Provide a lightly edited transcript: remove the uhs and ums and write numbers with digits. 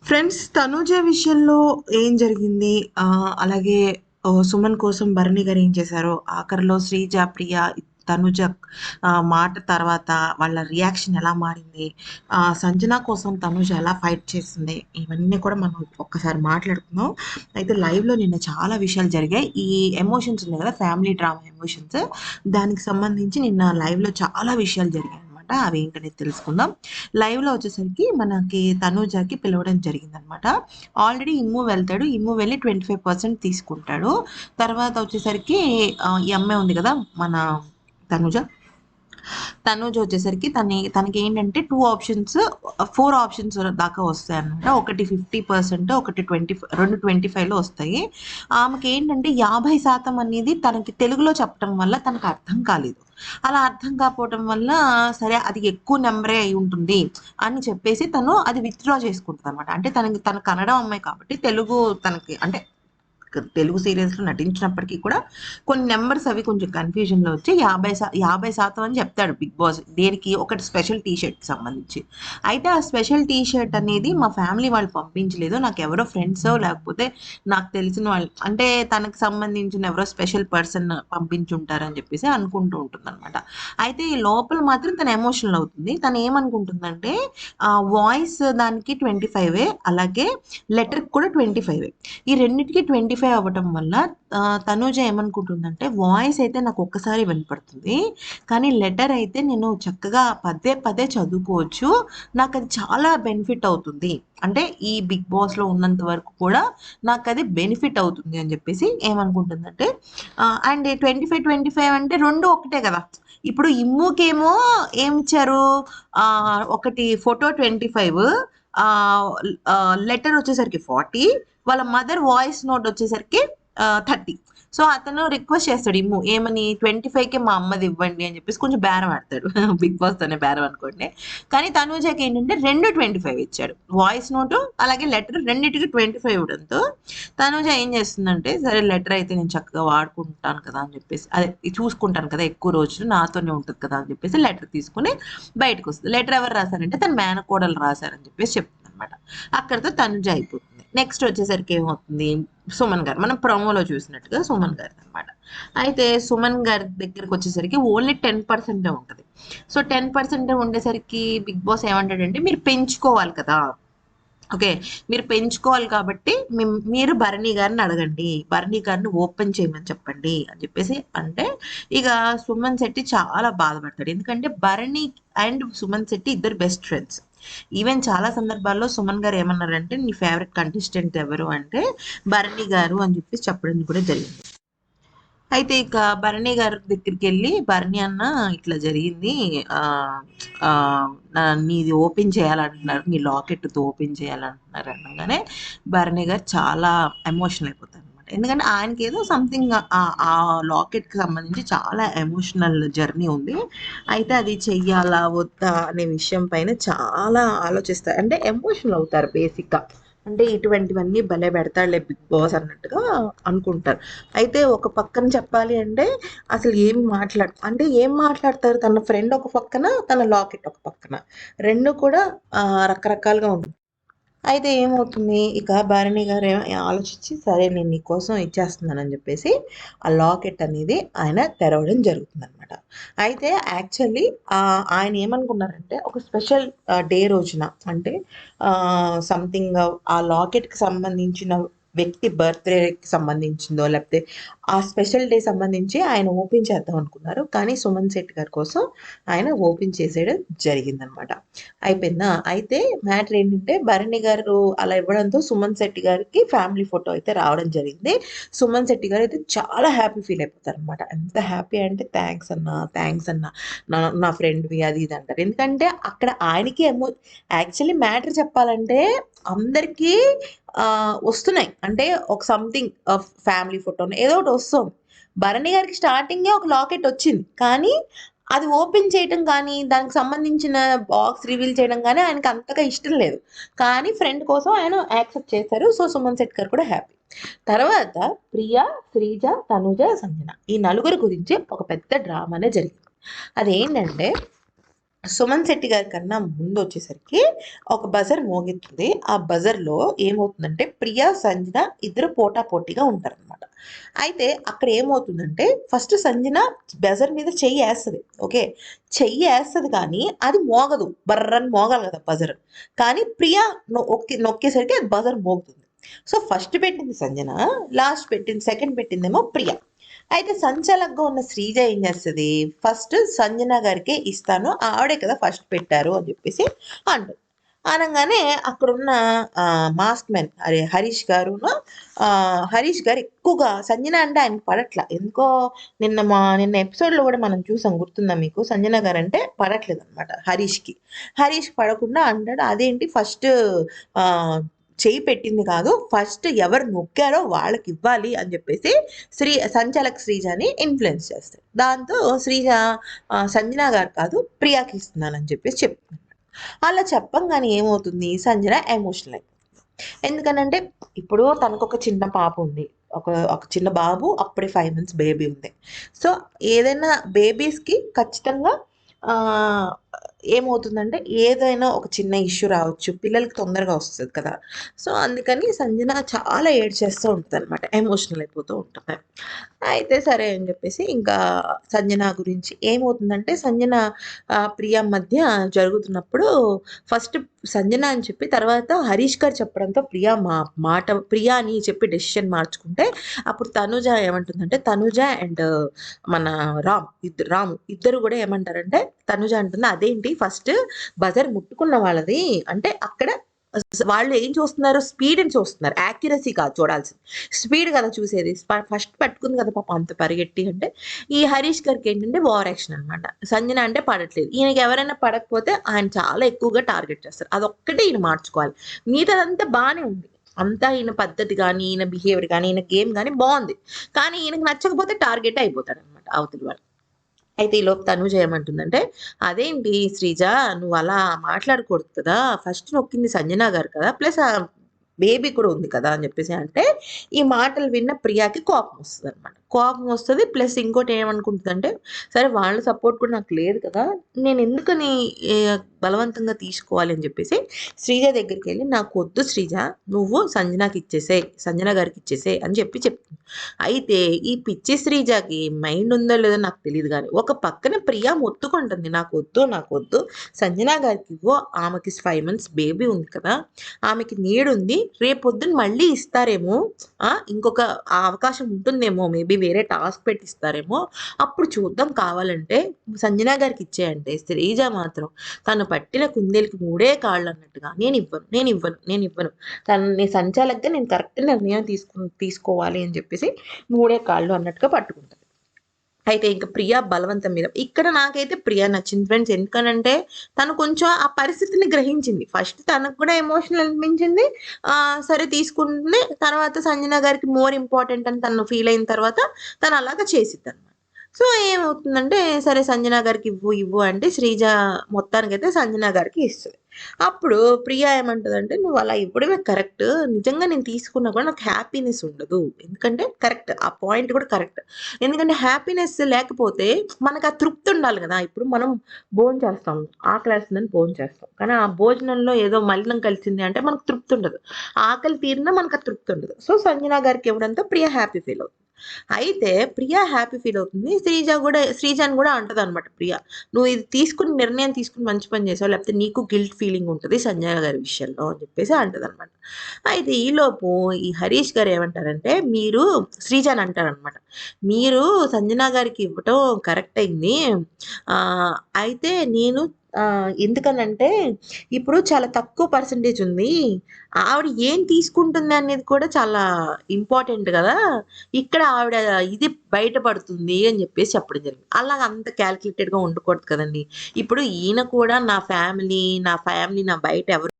Friends, Tanuja విషయంలో ఏం జరిగింది? అలాగే సుమన్ కోసం భరణి గారు ఏం చేశారో, ఆఖరిలో శ్రీజ, ప్రియ, తనూజ మాట తర్వాత వాళ్ళ రియాక్షన్ ఎలా మారింది? సంజన కోసం తనూజ ఎలా ఫైట్ చేసింది? ఇవన్నీ కూడా మనం ఒక్కసారి మాట్లాడుకుందాం. అయితే లైవ్‌లో నిన్న చాలా విషయాలు జరిగాయి. ఈ ఎమోషన్స్ ఉన్నాయి కదా! Family drama emotions. దానికి సంబంధించి నిన్న లైవ్‌లో చాలా విషయాలు జరిగాయనమాట. అవేంటనేది తెలుసుకుందాం. లైవ్‌లో వచ్చేసరికి మనకి తనూజకి పిలవడం జరిగిందనమాట. ఆల్రెడీ ఇమ్ము వెళ్తాడు. ఇమ్ము వెళ్ళి 25% తీసుకుంటాడు. తర్వాత వచ్చేసరికి ఈ అమ్మాయి ఉంది కదా! మన తనూజ. తనూజ వచ్చేసరికి తనకేంటంటే 2 ఆప్షన్స్ 4 ఆప్షన్స్ దాకా వస్తాయన్నమాట. ఒకటి 50%, ఒకటి 2 25లో వస్తాయి. ఆమెకేంటంటే 50% అనేది తనకి తెలుగులో చెప్పటం వల్ల తనకు అర్థం కాలేదు. అలా అర్థం కాకపోవటం వల్ల సరే అది ఎక్కువ నెంబరే అయి ఉంటుంది అని చెప్పేసి తను అది విత్‌డ్రా చేసుకుంటదనమాట. అంటే తను కన్నడ అమ్మాయి కాబట్టి తెలుగు తనకి అంటే తెలుగు సీరియల్స్‌లో నటించినప్పటికీ కూడా కొన్ని నంబర్స్ అవి కొంచెం కన్‌ఫ్యూజన్‌లో వచ్చి 50% అని చెప్తాడు బిగ్ బాస్. దేనికి? ఒకటి స్పెషల్ టీ షర్ట్‌కి సంబంధించి. అయితే ఆ స్పెషల్ టీ షర్ట్ అనేది మా ఫ్యామిలీ వాళ్ళు పంపించలేదు. నాకెవరో ఫ్రెండ్సో లేకపోతే నాకు తెలిసిన వాళ్ళు అంటే తనకి సంబంధించిన ఎవరో స్పెషల్ పర్సన్ పంపించుంటారని చెప్పేసి అనుకుంటూ ఉంటుందనమాట. అయితే ఈ లోపల మాత్రం తను ఎమోషనల్ అవుతుంది. తను ఏమనుకుంటుందంటే వాయిస్ దానికి 25 అలాగే లెటర్‌కి కూడా 25 ఈ రెండిటికి 25 అవ్వటం వల్ల తనూజ ఏమనుకుంటుందంటే, వాయిస్ అయితే నాకు ఒక్కసారి వినపడుతుంది. కానీ లెటర్ అయితే నేను చక్కగా పదే పదే చదువుకోవచ్చు. నాకది చాలా బెనిఫిట్ అవుతుంది. అంటే ఈ బిగ్ బాస్‌లో ఉన్నంత వరకు కూడా నాకది బెనిఫిట్ అవుతుంది అని చెప్పేసి ఏమనుకుంటుందంటే అండ్ 25, 25 అంటే 2 ఒకటే కదా! ఇప్పుడు ఇమ్ముకేమో ఏమిచ్చారు? ఒకటి ఫోటో 25 లెటర్ వచ్చేసరికి 40 వాళ్ళ మదర్ వాయిస్ నోట్ వచ్చేసరికి 30. సో అతను రిక్వెస్ట్ చేస్తాడు ఇమ్ము ఏమని 25కే మా అమ్మది ఇవ్వండి అని చెప్పేసి కొంచెం బేరం ఆడతాడు. బిగ్ బాస్ తోనే బేరం అనుకోండి. కానీ తనూజకి ఏంటంటే రెండు 25 ఇచ్చాడు. వాయిస్ నోటు అలాగే లెటర్ రెండిటికి 25 ఇవ్వడంతో తనూజ ఏం చేస్తుందంటే సరే లెటర్ అయితే నేను చక్కగా వాడుకుంటాను కదా అని చెప్పేసి అదే చూసుకుంటాను కదా ఎక్కువ రోజులు నాతోనే ఉంటుంది కదా అని చెప్పేసి లెటర్ తీసుకుని బయటకు వస్తుంది. లెటర్ ఎవరు రాశారంటే తన మేనకోడలు రాశారని చెప్పేసి చెప్తుంది అనమాట. అక్కడితో తనుజ అయిపోతుంది. నెక్స్ట్ వచ్చేసరికి ఏమవుతుంది సుమన్ గారు మనం ప్రోమోలో చూసినట్టుగా సుమన్ గారి అనమాట. అయితే సుమన్ గారి దగ్గరికి వచ్చేసరికి ఓన్లీ 10% ఉంటుంది. సో 10% ఉండేసరికి బిగ్ బాస్ ఏమంటాడంటే మీరు పెంచుకోవాలి కదా ఓకే. మీరు పెంచుకోవాలి కాబట్టి మీరు భరణి గారిని అడగండి. భరణి గారిని ఓపెన్ చేయమని చెప్పండి అని చెప్పేసి అంటే, ఇక సుమన్ శెట్టి చాలా బాధపడతాడు. ఎందుకంటే భరణి అండ్ సుమన్ శెట్టి ఇద్దరు బెస్ట్ ఫ్రెండ్స్. ఈవెన్ చాలా సందర్భాల్లో సుమన్ గారు ఏమన్నారంటే, "నీ ఫేవరెట్ కంటెస్టెంట్ ఎవరు?" అంటే, "భరణి గారు" అని చెప్పేసి చెప్పడం కూడా జరిగింది. అయితే ఇక భరణి గారి దగ్గరికెళ్ళి, "భరణి అన్న ఇట్లా జరిగింది. ఆహ్, నీది ఓపెన్ చేయాలంటున్నారు. నీ లాకెట్‌తో ఓపెన్ చేయాలంటున్నారు" అనంగానే భరణి గారు చాలా ఎమోషనల్ అయిపోతారనమాట. ఎందుకంటే ఆయనకేదో సంథింగ్ ఆ లాకెట్‌కి సంబంధించి చాలా ఎమోషనల్ జర్నీ ఉంది. అయితే అది చెయ్యాలా? వద్దా? అనే విషయం పైన చాలా ఆలోచిస్తారు. అంటే ఎమోషనల్ అవుతారు బేసిక్‌గా. అంటే ఇటువంటివన్నీ భలే పెడతాడులే బిగ్ బాస్ అన్నట్టుగా అనుకుంటారు. అయితే ఒక పక్కన చెప్పాలి అంటే అసలు అంటే ఏం మాట్లాడతారు? తన ఫ్రెండ్ ఒక పక్కన, తన లాకెట్ ఒక పక్కన. 2 కూడా రకరకాలుగా ఉంటుంది. అయితే ఏమవుతుంది, ఇక భరణి గారు ఆలోచించి, సరే నేను నీకోసం ఇచ్చేస్తున్నానని జెప్పేసి, ఆ లాకెట్ అనేది ఆయన తెరవడం జరుగుతుందనమాట. అయితే యాక్చువల్లీ ఆయన ఏమనుకున్నారంటే, ఒక స్పెషల్ డే రోజున అంటే సంథింగ్ ఆ లాకెట్‌కి సంబంధించిన వ్యక్తి బర్త్‌డేకి సంబంధించిందో, లేకపోతే ఆ స్పెషల్ డే సంబంధించి ఆయన ఓపెన్ చేద్దాం అనుకున్నారు. కానీ సుమన్ శెట్టి గారి కోసం ఆయన ఓపెన్ చేసేయడం జరిగిందనమాట. అయిపోయిందా? అయితే మ్యాటర్ ఏంటంటే భరణి గారు అలా ఇవ్వడంతో సుమన్ శెట్టి గారికి ఫ్యామిలీ ఫోటో అయితే రావడం జరిగింది. సుమన్ శెట్టి గారు అయితే చాలా హ్యాపీ ఫీల్ అయిపోతారనమాట. ఎంత హ్యాపీ అంటే థాంక్స్ అన్న, థాంక్స్ అన్న. నా నా ఫ్రెండ్‌వి అది ఇది అంటారు. ఎందుకంటే అక్కడ ఆయనకి యాక్చువల్లీ మ్యాటర్ చెప్పాలంటే అందరికీ వస్తున్నాయి. అంటే ఒక సంథింగ్ ఫ్యామిలీ ఫోటోనో ఏదో ఒకటి వస్తుంది. భరణి గారికి స్టార్టింగే ఒక లాకెట్ వచ్చింది. కానీ అది ఓపెన్ చేయటం కానీ, దానికి సంబంధించిన బాక్స్ రివీల్ చేయడం గానీ ఆయనకి అంతగా ఇష్టం లేదు. కానీ ఫ్రెండ్ కోసం ఆయన యాక్సెప్ట్ చేశారు. సో, సుమన్ శెట్టి గారు కూడా హ్యాపీ. తర్వాత ప్రియ, శ్రీజ, తనుజ, సంజన ఈ నలుగురి గురించి ఒక పెద్ద డ్రామానే జరిగింది. అదేంటంటే సుమన్ శెట్టి గారి కన్నా ముందు వచ్చేసరికి ఒక బజర్ మోగుతుంది. ఆ బజర్‌లో ఏమవుతుందంటే ప్రియా, సంజన ఇద్దరు పోటాపోటీగా ఉంటారనమాట. అయితే అక్కడ ఏమవుతుందంటే ఫస్ట్ సంజన బజర్ మీద చెయ్యేస్తది. ఓకే. చెయ్యేస్తది కానీ అది మోగదు. బర్రని మోగాలి కదా బజర్. కానీ ప్రియా నొక్కేసరికి అది బజర్ మోగుతుంది. సో ఫస్ట్ పెట్టింది సంజన, లాస్ట్ పెట్టింది సెకండ్ పెట్టిందేమో ప్రియా. అయితే సంచాలకుగా ఉన్న శ్రీజ ఏం చేస్తది, ఫస్ట్ సంజన గారికే ఇస్తాను, ఆవిడే కదా ఫస్ట్ పెట్టారు అని చెప్పేసి అంటుంది. అనంగానే అక్కడున్న మాస్క్ మెన్ అరే హరీష్ గారును హరీష్ గారు ఎక్కువగా సంజన అంటే ఆయనకు పడట్ల ఎందుకో. నిన్న ఎపిసోడ్లో కూడా మనం చూసాం, గుర్తుందా మీకు? సంజన గారు అంటే పడట్లేదు అనమాట హరీష్కి. హరీష్ పడకుండా అంటాడు అదేంటి ఫస్ట్ చేయి పెట్టింది కాదు, ఫస్ట్ ఎవరు నొక్కారో వాళ్ళకి ఇవ్వాలి అని చెప్పేసి సంచాలక్ శ్రీజని ఇన్ఫ్లుయెన్స్ చేస్తాడు. దాంతో శ్రీజ సంజన గారు కాదు ప్రియాకి ఇస్తున్నానని చెప్పేసి చెప్తుంది. అలా చెప్పంగానే ఏమవుతుంది, సంజన ఎమోషనల్ అయిపోతుంది. ఎందుకనంటే ఇప్పుడు తనకు ఒక చిన్న పాప ఉంది, ఒక ఒక చిన్న బాబు, అప్పుడే 5 months బేబీ ఉంది. సో ఏదైనా బేబీస్కి ఖచ్చితంగా ఏమవుతుందంటే ఏదైనా ఒక చిన్న ఇష్యూ రావచ్చు, పిల్లలకి తొందరగా వస్తుంది కదా. సో అందుకని సంజన చాలా ఏడ్చేస్తూ ఉంటుంది అనమాట, ఎమోషనల్ అయిపోతూ ఉంటుంది. అయితే సరే అని చెప్పేసి ఇంకా సంజన గురించి ఏమవుతుందంటే సంజన ప్రియా మధ్య జరుగుతున్నప్పుడు ఫస్ట్ సంజన అని చెప్పి తర్వాత హరీష్ గారు చెప్పడంతో ప్రియా అని చెప్పి డెసిషన్ మార్చుకుంటే అప్పుడు తనుజ ఏమంటుందంటే తనుజ అండ్ మన రాము ఇద్దరు కూడా ఏమంటారంటే తనుజ అంటుంది అదేంటి ఫస్ట్ బజర్ ముట్టుకున్న వాళ్ళది అంటే అక్కడ వాళ్ళు ఏం చూస్తున్నారు, స్పీడ్ని చూస్తున్నారు, యాక్యురసీ కాదు చూడాల్సింది, స్పీడ్ కదా చూసేది. ఫస్ట్ పట్టుకుంది కదా పాప అంత పరిగెట్టి అంటే. ఈ హరీష్ గారికి ఏంటంటే ఓవర్ యాక్షన్ అనమాట. సంజన అంటే పడట్లేదు, ఈయనకి ఎవరైనా పడకపోతే ఆయన చాలా ఎక్కువగా టార్గెట్ చేస్తారు, అదొక్కటే ఈయన మార్చుకోవాలి. మిగతాదంతా బాగానే ఉంది, అంతా ఈయన పద్ధతి కానీ ఈయన బిహేవియర్ కానీ ఈయన గేమ్ కానీ బాగుంది, కానీ ఈయనకు నచ్చకపోతే టార్గెట్ అయిపోతాడు అనమాట అవతలి వాళ్ళు. అయితే ఈలోపు తనుజ ఏమంటుందంటే అదేంటి శ్రీజ నువ్వు అలా మాట్లాడకూడదు కదా, ఫస్ట్ నొక్కింది సంజన గారు కదా, ప్లస్ ఆ బేబీ కూడా ఉంది కదా అని చెప్పేసి అంటే ఈ మాటలు విన్న ప్రియాకి కోపం వస్తుంది అనమాట. కోపం వస్తుంది ప్లస్ ఇంకోటి ఏమనుకుంటుందంటే సరే వాళ్ళ సపోర్ట్ కూడా నాకు లేదు కదా, నేను ఎందుకని బలవంతంగా తీసుకోవాలి అని చెప్పేసి శ్రీజ దగ్గరికి వెళ్ళి నాకు వద్దు శ్రీజ, నువ్వు సంజనకి ఇచ్చేసే, సంజన గారికి ఇచ్చేసే అని చెప్పి చెప్తుంది. అయితే ఈ పిచ్చి శ్రీజకి మైండ్ ఉందో లేదో నాకు తెలియదు కానీ ఒక పక్కన ప్రియా మొత్తుకుంటుంది నాకు వద్దు నాకు వద్దు, సంజన గారికి ఇవ్వు, ఆమెకి 5 months బేబీ ఉంది కదా, ఆమెకి నీడ్ ఉంది, రేపొద్దున మళ్ళీ ఇస్తారేమో, ఇంకొక అవకాశం ఉంటుందేమో, మేబీ వేరే టాస్క్ పెట్టిస్తారేమో, అప్పుడు చూద్దాం, కావాలంటే సంజన గారికి ఇచ్చేయంటే శ్రీజ మాత్రం తను పట్టిన కుందేలకి 3 కాళ్ళు అన్నట్టుగా నేను ఇవ్వను తనని సంచాలకుగా నేను కరెక్ట్ నిర్ణయం తీసుకోవాలి అని చెప్పేసి 3 కాళ్ళు అన్నట్టుగా పట్టుకుంటారు. అయితే ఇంకా ప్రియా బలవంతం మీద ఇక్కడ నాకైతే ప్రియా నచ్చింది ఫ్రెండ్స్, ఎందుకనంటే తను కొంచెం ఆ పరిస్థితిని గ్రహించింది. ఫస్ట్ తనకు కూడా ఎమోషనల్ అనిపించింది, సరే తీసుకుంటుంది, తర్వాత సంజన గారికి మోర్ ఇంపార్టెంట్ అని తను ఫీల్ అయిన తర్వాత తను అలాగా చేసిద్ది అనమాట. సో ఏమవుతుందంటే సరే సంజన గారికి ఇవ్వు అంటే శ్రీజ మొత్తానికైతే సంజన గారికి ఇస్తుంది. అప్పుడు ప్రియా ఏమంటదంటే నువ్వు అలా ఇవ్వడమే కరెక్ట్, నిజంగా నేను తీసుకున్నా కూడా నాకు హ్యాపీనెస్ ఉండదు, ఎందుకంటే కరెక్ట్ ఆ పాయింట్ కూడా కరెక్ట్. ఎందుకంటే హ్యాపీనెస్ లేకపోతే మనకు ఆ తృప్తి ఉండాలి కదా. ఇప్పుడు మనం భోజనం చేస్తాం, ఆకలేస్తుందని భోజనం చేస్తాం, కానీ ఆ భోజనంలో ఏదో మలినం కలిసింది అంటే మనకు తృప్తి ఉండదు, ఆకలి తీరినా మనకు ఆ తృప్తి ఉండదు. సో సంజన గారికి ఇవ్వడంతో ప్రియా హ్యాపీ ఫీల్ అవుతుంది. అయితే ప్రియా హ్యాపీ ఫీల్ అవుతుంది, శ్రీజాని కూడా అంటది అనమాట ప్రియా, నువ్వు ఇది నిర్ణయం తీసుకుని మంచి పని చేసావు, లేకపోతే నీకు గిల్ట్ ఫీలింగ్ ఉంటుంది సంజయ్ గారి విషయంలో అని చెప్పేసి అంటది అనమాట. అయితే ఈలోపు ఈ హరీష్ గారు ఏమంటారంటే మీరు శ్రీజాని అంటారనమాట, మీరు సంజన గారికి ఇవ్వటం కరెక్ట్ అయింది, అయితే నేను ఎందుకనంటే ఇప్పుడు చాలా తక్కువ పర్సంటేజ్ ఉంది, ఆవిడ ఏం తీసుకుంటుంది అనేది కూడా చాలా ఇంపార్టెంట్ కదా, ఇక్కడ ఆవిడ ఇది బయటపడుతుంది అని చెప్పేసి చెప్పడం జరిగింది. అలా అంత క్యాల్కులేటెడ్గా ఉండకూడదు కదండి. ఇప్పుడు ఈయన కూడా నా ఫ్యామిలీ నా బయట ఎవరు